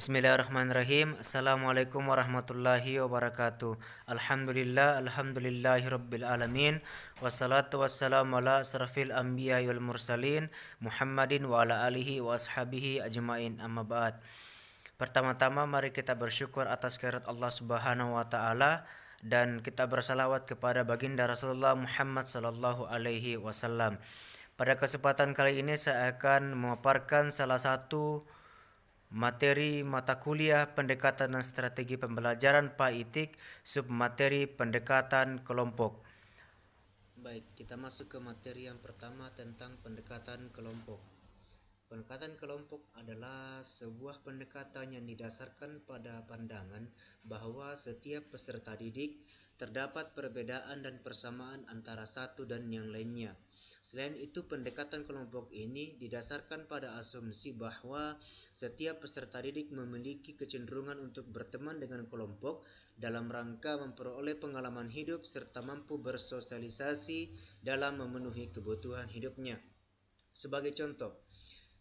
Bismillahirrahmanirrahim. Assalamualaikum warahmatullahi wabarakatuh. Alhamdulillahirabbil alamin. Wassalatu wassalamu ala asrafil anbiya wal mursalin Muhammadin wa ala alihi wa ashabihi ajmain. Amma ba'd. Pertama-tama mari kita bersyukur atas kehadirat Allah Subhanahu wa taala dan kita bersalawat kepada baginda Rasulullah Muhammad sallallahu alaihi wasallam. Pada kesempatan kali ini saya akan memaparkan salah satu materi mata kuliah pendekatan dan strategi pembelajaran PAITIK submateri pendekatan kelompok. Baik, kita masuk ke materi yang pertama tentang pendekatan kelompok. Pendekatan kelompok adalah sebuah pendekatan yang didasarkan pada pandangan bahwa setiap peserta didik terdapat perbedaan dan persamaan antara satu dan yang lainnya. Selain itu, pendekatan kelompok ini didasarkan pada asumsi bahwa setiap peserta didik memiliki kecenderungan untuk berteman dengan kelompok dalam rangka memperoleh pengalaman hidup serta mampu bersosialisasi dalam memenuhi kebutuhan hidupnya. Sebagai contoh,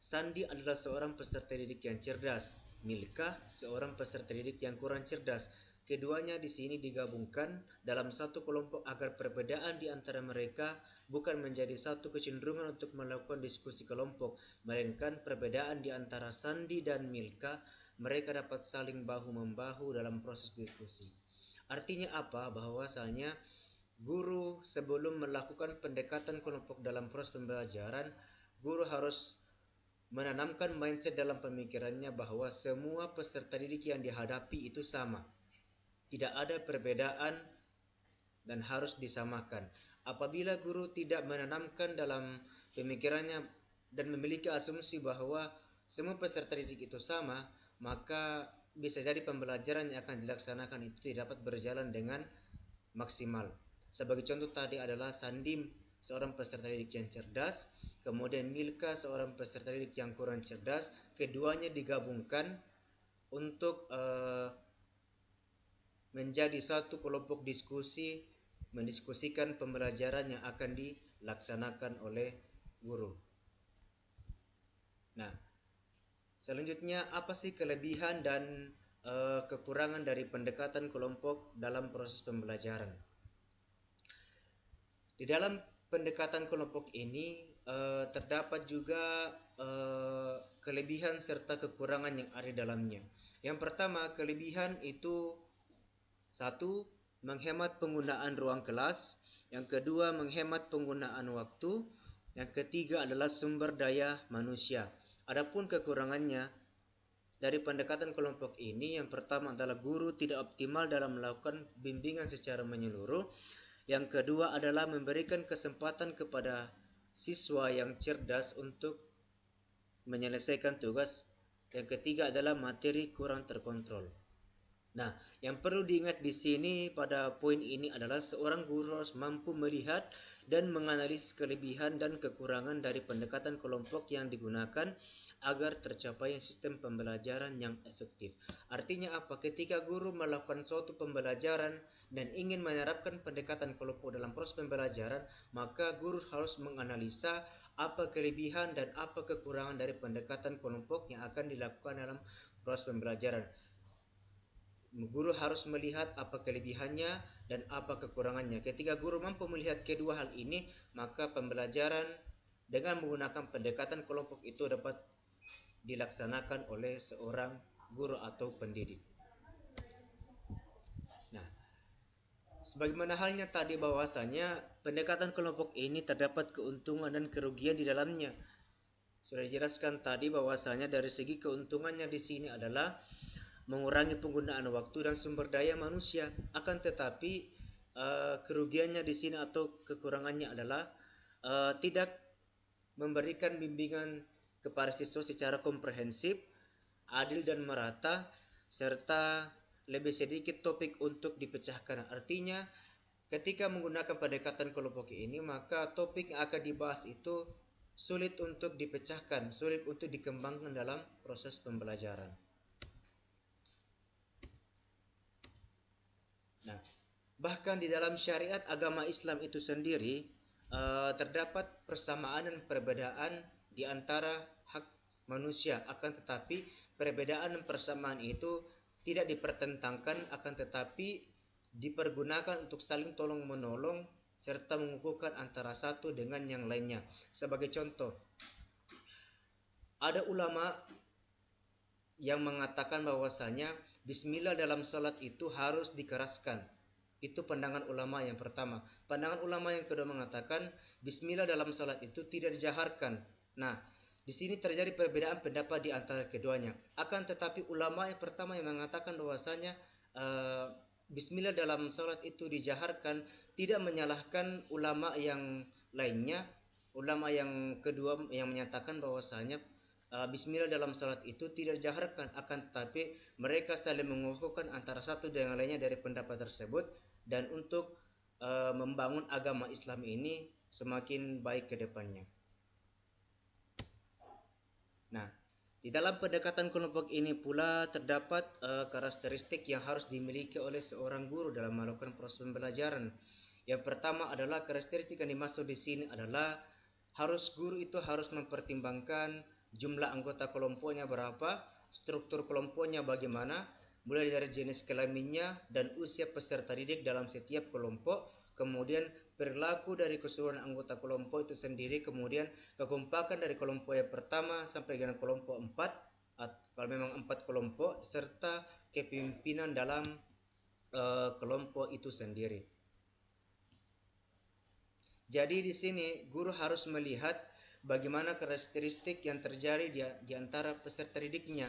Sandi adalah seorang peserta didik yang cerdas, Milka seorang peserta didik yang kurang cerdas. Keduanya di sini digabungkan dalam satu kelompok agar perbedaan di antara mereka bukan menjadi satu kecenderungan untuk melakukan diskusi kelompok, melainkan perbedaan di antara Sandi dan Milka, mereka dapat saling bahu-membahu dalam proses diskusi. Artinya apa? Bahwasanya guru sebelum melakukan pendekatan kelompok dalam proses pembelajaran, guru harus menanamkan mindset dalam pemikirannya bahwa semua peserta didik yang dihadapi itu sama. Tidak ada perbedaan dan harus disamakan. Apabila guru tidak menanamkan dalam pemikirannya dan memiliki asumsi bahwa semua peserta didik itu sama, maka bisa jadi pembelajaran yang akan dilaksanakan itu tidak dapat berjalan dengan maksimal. Sebagai contoh tadi adalah Sandim, seorang peserta didik yang cerdas, kemudian Milka, seorang peserta didik yang kurang cerdas. Keduanya digabungkan untuk menjadi satu kelompok diskusi, mendiskusikan pembelajaran yang akan dilaksanakan oleh guru. Nah, selanjutnya apa sih kelebihan dan kekurangan dari pendekatan kelompok dalam proses pembelajaran? Di dalam pendekatan kelompok ini terdapat juga kelebihan serta kekurangan yang ada di dalamnya. Yang pertama, kelebihan itu satu, menghemat penggunaan ruang kelas. Yang kedua, menghemat penggunaan waktu. Yang ketiga adalah sumber daya manusia. Adapun kekurangannya dari pendekatan kelompok ini, yang pertama adalah guru tidak optimal dalam melakukan bimbingan secara menyeluruh. Yang kedua adalah memberikan kesempatan kepada siswa yang cerdas untuk menyelesaikan tugas. Yang ketiga adalah materi kurang terkontrol. Nah, yang perlu diingat di sini pada poin ini adalah seorang guru harus mampu melihat dan menganalisis kelebihan dan kekurangan dari pendekatan kelompok yang digunakan agar tercapai sistem pembelajaran yang efektif. Artinya apa? Ketika guru melakukan suatu pembelajaran dan ingin menerapkan pendekatan kelompok dalam proses pembelajaran, maka guru harus menganalisa apa kelebihan dan apa kekurangan dari pendekatan kelompok yang akan dilakukan dalam proses pembelajaran. Guru harus melihat apa kelebihannya dan apa kekurangannya. Ketika guru mampu melihat kedua hal ini, maka pembelajaran dengan menggunakan pendekatan kelompok itu dapat dilaksanakan oleh seorang guru atau pendidik. Nah, sebagaimana halnya tadi bahwasanya pendekatan kelompok ini terdapat keuntungan dan kerugian di dalamnya. Sudah dijelaskan tadi bahwasanya dari segi keuntungannya di sini adalah mengurangi penggunaan waktu dan sumber daya manusia. Akan tetapi kerugiannya di sini atau kekurangannya adalah tidak memberikan bimbingan kepada siswa secara komprehensif, adil dan merata, serta lebih sedikit topik untuk dipecahkan. Artinya, ketika menggunakan pendekatan kelompok ini, maka topik yang akan dibahas itu sulit untuk dipecahkan, sulit untuk dikembangkan dalam proses pembelajaran. Nah, bahkan di dalam syariat agama Islam itu sendiri terdapat persamaan dan perbedaan di antara hak manusia, akan tetapi perbedaan dan persamaan itu tidak dipertentangkan, akan tetapi dipergunakan untuk saling tolong menolong serta mengukuhkan antara satu dengan yang lainnya. Sebagai contoh, ada ulama yang mengatakan bahwasanya bismillah dalam salat itu harus dikeraskan. Itu pandangan ulama yang pertama. Pandangan ulama yang kedua mengatakan bismillah dalam salat itu tidak dijaharkan. Nah, di sini terjadi perbedaan pendapat di antara keduanya. Akan tetapi ulama yang pertama yang mengatakan bahwasanya bismillah dalam salat itu dijaharkan tidak menyalahkan ulama yang lainnya. Ulama yang kedua yang menyatakan bahwasanya bismillah dalam salat itu tidak dijaharkan, akan tetapi mereka saling mengukuhkan antara satu dengan lainnya dari pendapat tersebut, dan untuk membangun agama Islam ini semakin baik ke depannya. Nah, di dalam pendekatan kelompok ini pula terdapat karakteristik yang harus dimiliki oleh seorang guru dalam melakukan proses pembelajaran. Yang pertama adalah karakteristik yang dimaksud di sini adalah guru itu harus mempertimbangkan jumlah anggota kelompoknya berapa, struktur kelompoknya bagaimana, mulai dari jenis kelaminnya dan usia peserta didik dalam setiap kelompok, kemudian perilaku dari keseluruhan anggota kelompok itu sendiri, kemudian kekompakan dari kelompok yang pertama sampai dengan kelompok 4, kalau memang 4 kelompok, serta kepemimpinan dalam kelompok itu sendiri. Jadi di sini guru harus melihat bagaimana karakteristik yang terjadi di antara peserta didiknya.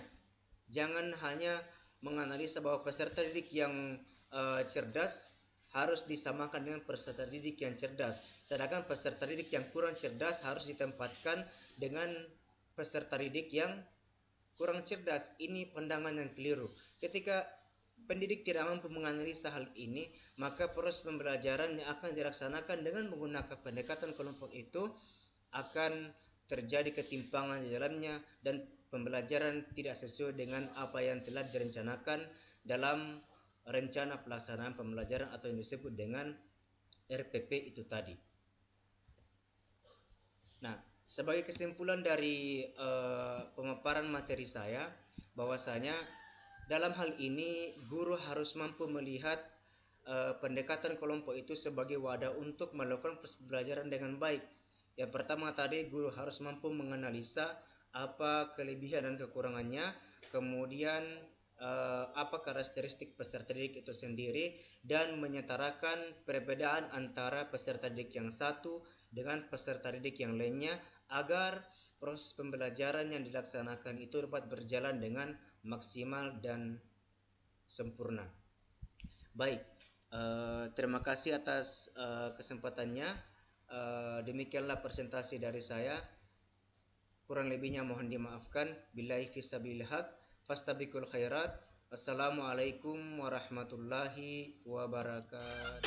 Jangan hanya menganalisa bahwa peserta didik yang cerdas harus disamakan dengan peserta didik yang cerdas, sedangkan peserta didik yang kurang cerdas harus ditempatkan dengan peserta didik yang kurang cerdas. Ini pandangan yang keliru. Ketika pendidik tidak mampu menganalisa hal ini, maka proses pembelajaran yang akan dilaksanakan dengan menggunakan pendekatan kelompok itu akan terjadi ketimpangan di dalamnya dan pembelajaran tidak sesuai dengan apa yang telah direncanakan dalam rencana pelaksanaan pembelajaran atau yang disebut dengan RPP itu tadi. Nah, sebagai kesimpulan dari pemaparan materi saya, bahwasanya dalam hal ini guru harus mampu melihat pendekatan kelompok itu sebagai wadah untuk melakukan pembelajaran dengan baik. Yang pertama tadi, guru harus mampu menganalisa apa kelebihan dan kekurangannya, kemudian apa karakteristik peserta didik itu sendiri, dan menyetarakan perbedaan antara peserta didik yang satu dengan peserta didik yang lainnya agar proses pembelajaran yang dilaksanakan itu dapat berjalan dengan maksimal dan sempurna. Baik, terima kasih atas kesempatannya. Demikianlah presentasi dari saya. Kurang lebihnya mohon dimaafkan. Billahi fisabilil haq, fastabiqul khairat. Wassalamualaikum warahmatullahi wabarakatuh.